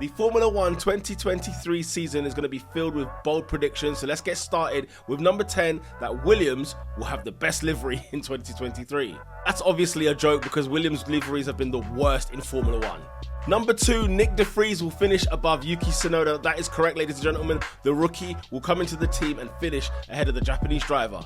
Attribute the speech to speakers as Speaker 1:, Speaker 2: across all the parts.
Speaker 1: The Formula 1 2023 season is going to be filled with bold predictions, so let's get started with number 10, that Williams will have the best livery in 2023. That's obviously a joke because Williams' liveries have been the worst in Formula 1. Number 2, Nyck de Vries will finish above Yuki Tsunoda. That is correct, ladies and gentlemen. The rookie will come into the team and finish ahead of the Japanese driver.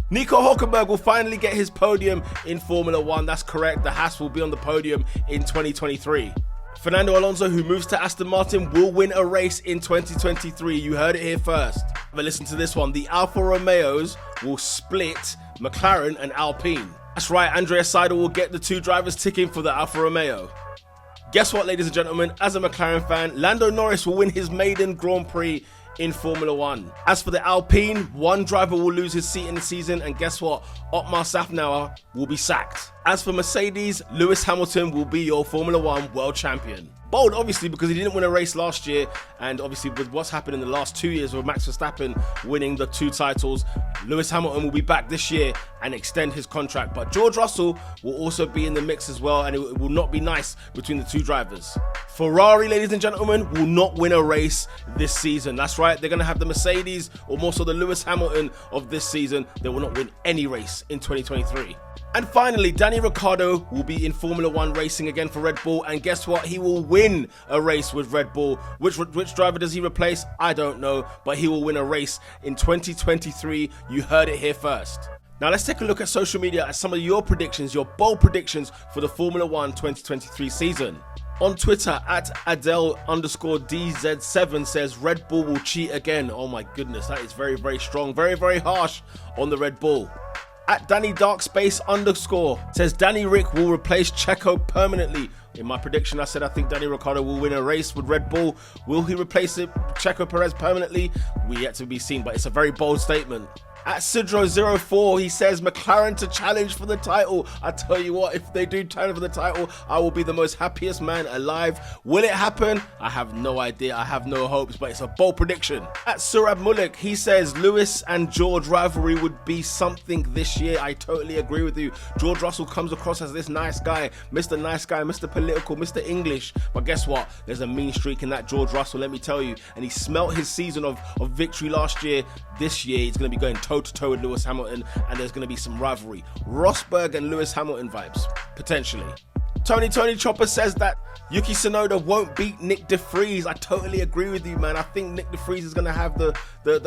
Speaker 1: Nico Hülkenberg will finally get his podium in Formula 1. That's correct. The Haas will be on the podium in 2023. Fernando Alonso, who moves to Aston Martin, will win a race in 2023. You heard it here first. But listen to this one. The Alfa Romeos will split McLaren and Alpine. That's right, Andreas Seidel will get the two drivers ticking for the Alfa Romeo. Guess what, ladies and gentlemen? As a McLaren fan, Lando Norris will win his maiden Grand Prix in Formula 1. As for the Alpine, one driver will lose his seat in the season, and guess what? Otmar Szafnauer will be sacked. As for Mercedes, Lewis Hamilton will be your Formula 1 world champion. Bold, obviously, because he didn't win a race last year, and obviously with what's happened in the last 2 years with Max Verstappen winning the 2 titles, Lewis Hamilton will be back this year and extend his contract. But George Russell will also be in the mix as well, and it will not be nice between the two drivers. Ferrari, ladies and gentlemen, will not win a race this season. That's right, they're going to have the Mercedes, or more so the Lewis Hamilton of this season. They will not win any race in 2023. And finally, Danny Ricciardo will be in Formula 1 racing again for Red Bull, and guess what? He will win a race with Red Bull. Which driver does he replace? I don't know, but he will win a race in 2023. You heard it here first. Now let's take a look at social media at some of your predictions, your bold predictions for the Formula 1 2023 season. On Twitter, at Adele_DZ7 says Red Bull will cheat again. Oh my goodness, that is very, very strong, very, very harsh on the Red Bull. At Danny_Darkspace_ says Danny Rick will replace Checo permanently. In my prediction, I said I think Danny Ricciardo will win a race with Red Bull. Will he replace Checo Perez permanently? We yet to be seen, but it's a very bold statement. At Sidro04, he says McLaren to challenge for the title. I tell you what, if they do challenge for the title, I will be the most happiest man alive. Will it happen? I have no idea. I have no hopes, but it's a bold prediction. At Surab Mulek, he says Lewis and George rivalry would be something this year. I totally agree with you. George Russell comes across as this nice guy, Mr. Political, Mr. English. But guess what? There's a mean streak in that George Russell, let me tell you. And he smelt his season of victory last year. This year, he's going to be going toe-to-toe with Lewis Hamilton, and there's going to be some rivalry. Rosberg and Lewis Hamilton vibes, potentially. Tony Chopper says that Yuki Tsunoda won't beat Nyck de Vries. I totally agree with you, man. I think Nyck de Vries is going to have the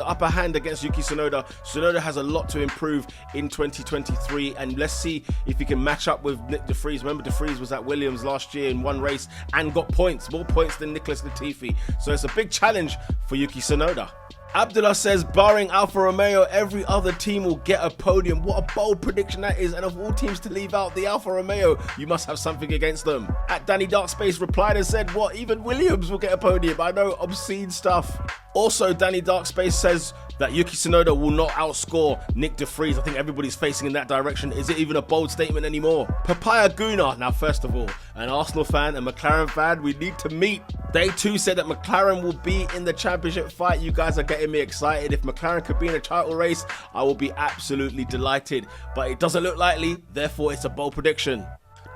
Speaker 1: upper hand against Yuki Tsunoda. Tsunoda has a lot to improve in 2023, and let's see if he can match up with Nyck de Vries. Remember, de Vries was at Williams last year in one race and got points, more points than Nicholas Latifi. So it's a big challenge for Yuki Tsunoda. Abdullah says, barring Alfa Romeo, every other team will get a podium. What a bold prediction that is. And of all teams to leave out the Alfa Romeo, you must have something against them. At Danny Darkspace replied and said, what, even Williams will get a podium? I know, obscene stuff. Also, Danny Darkspace says that Yuki Tsunoda will not outscore Nyck de Vries. I think everybody's facing in that direction. Is it even a bold statement anymore? Papaya Guna. Now, first of all, an Arsenal fan and McLaren fan, we need to meet. They too said that McLaren will be in the championship fight. You guys are getting me excited. If McLaren could be in a title race, I will be absolutely delighted. But it doesn't look likely, therefore it's a bold prediction.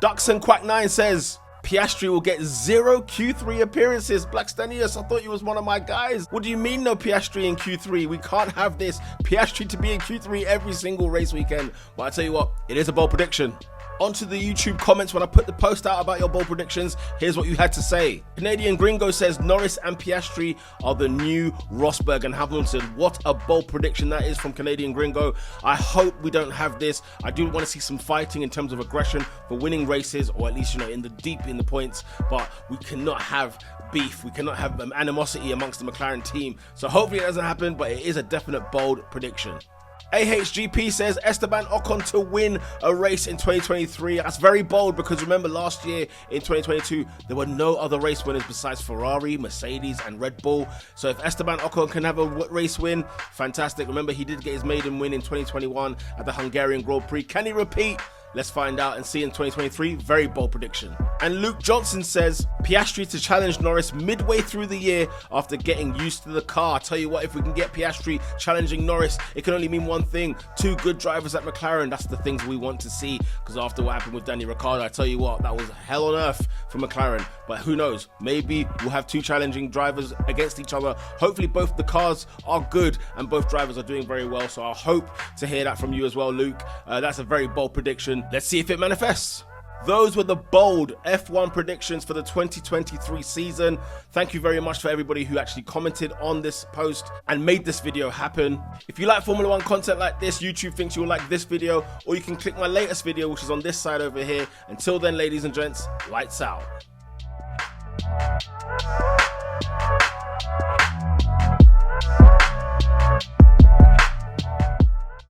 Speaker 1: Duxon Quack 9 says Piastri will get 0 Q3 appearances. Blackstenius, I thought you was one of my guys. What do you mean no Piastri in Q3? We can't have this. Piastri to be in Q3 every single race weekend. But I tell you what, it is a bold prediction. Onto the YouTube comments when I put the post out about your bold predictions. Here's what you had to say. Canadian Gringo says Norris and Piastri are the new Rosberg and Hamilton. What a bold prediction that is from Canadian Gringo. I hope we don't have this. I do want to see some fighting in terms of aggression for winning races, or at least, in the points. But we cannot have beef. We cannot have animosity amongst the McLaren team. So hopefully it doesn't happen, but it is a definite bold prediction. AHGP says Esteban Ocon to win a race in 2023. That's very bold because remember last year in 2022, there were no other race winners besides Ferrari, Mercedes and Red Bull. So if Esteban Ocon can have a race win, fantastic. Remember, he did get his maiden win in 2021 at the Hungarian Grand Prix. Can he repeat? Let's find out and see in 2023. Very bold prediction. And Luke Johnson says Piastri to challenge Norris midway through the year after getting used to the car. I tell you what, if we can get Piastri challenging Norris, it can only mean one thing: two good drivers at McLaren. That's the things we want to see, because after what happened with Danny Ricciardo, I tell you what, that was hell on earth for McLaren. But who knows, maybe we'll have two challenging drivers against each other. Hopefully both the cars are good and both drivers are doing very well, so I hope to hear that from you as well, Luke. That's a very bold prediction. Let's see if it manifests. Those were the bold F1 predictions for the 2023 season. Thank you very much for everybody who actually commented on this post and made this video happen. If you like Formula 1 content like this, YouTube thinks you'll like this video, or you can click my latest video, which is on this side over here. Until then, ladies and gents, lights out.